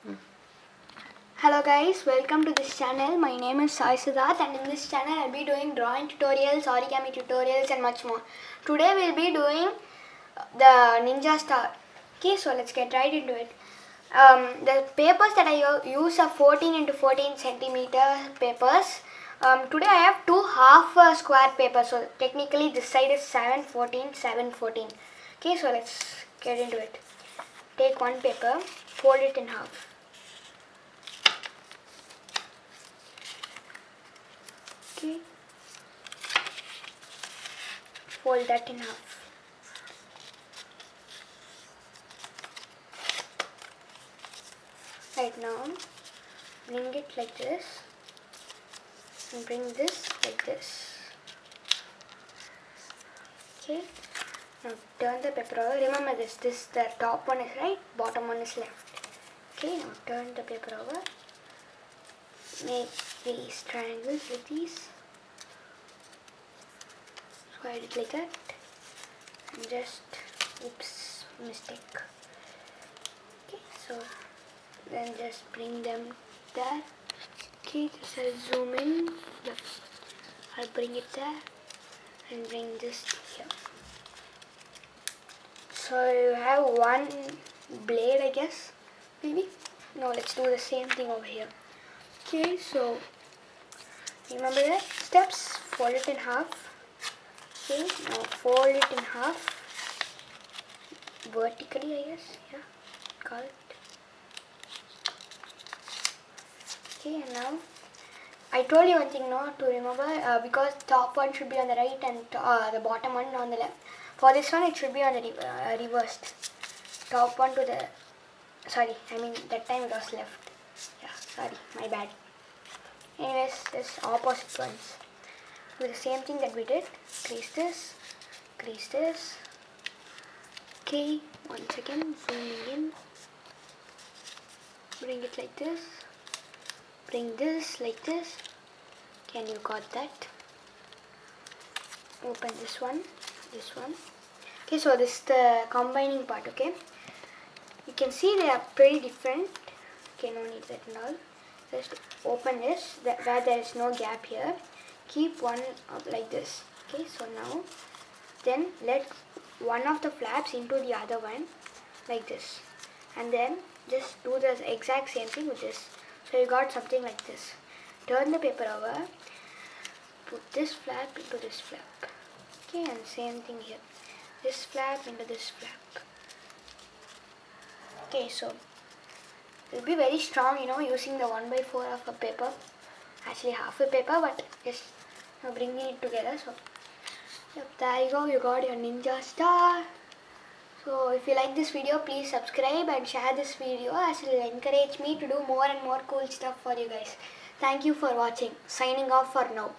Hello guys, welcome to this channel. My name is Siddharth and in this channel I'll be doing drawing tutorials, origami tutorials and much more. Today we'll be doing the ninja star. Okay, so let's get right into it. The papers that I use are 14 into 14 centimeter papers. Today I have two half square papers, so technically this side is 7, 14, 7, 14. Okay, so let's get into it. Take one paper, fold it in half. Okay. Fold that in half. Right now, bring it like this and bring this like this. Okay. Now turn the paper over. Remember this the top one is right, bottom one is left. Okay. Now turn the paper over. Make these triangles like these. Slide it like that. And just, oops, mistake. Okay, so then just bring them there. Okay, just I'll zoom in. I'll bring it there and bring this here. So you have one blade, I guess, maybe. No, let's do the same thing over here. Okay, so remember the steps. Fold it in half. Okay, now fold it in half vertically, I guess. Yeah, got it. Okay, and now I told you one thing not to remember because top one should be on the right and the bottom one on the left. For this one, it should be on the reversed. Top one to the that time it was left. Yeah, sorry, my bad. Anyways, this opposite ones. Do the same thing that we did. Crease this, crease this. Okay, once again, zooming in. Bring it like this. Bring this like this. Can you got that? Open this one, this one. Okay, so this is the combining part, okay? You can see they are pretty different. Okay, no need that and all. Just open this, where there is no gap here. Keep one up like this. Okay, so now then let one of the flaps into the other one like this, and then just do the exact same thing with this. So you got something like this. Turn the paper over, put this flap into this flap. Okay, and same thing here. This flap into this flap. Okay, so it will be very strong, using the 1/4 of a paper. Actually half a paper, but just bringing it together. So yep, there you go, you got your ninja star. So if you like this video, please subscribe and share this video, as it will encourage me to do more and more cool stuff for you guys. Thank you for watching. Signing off for now.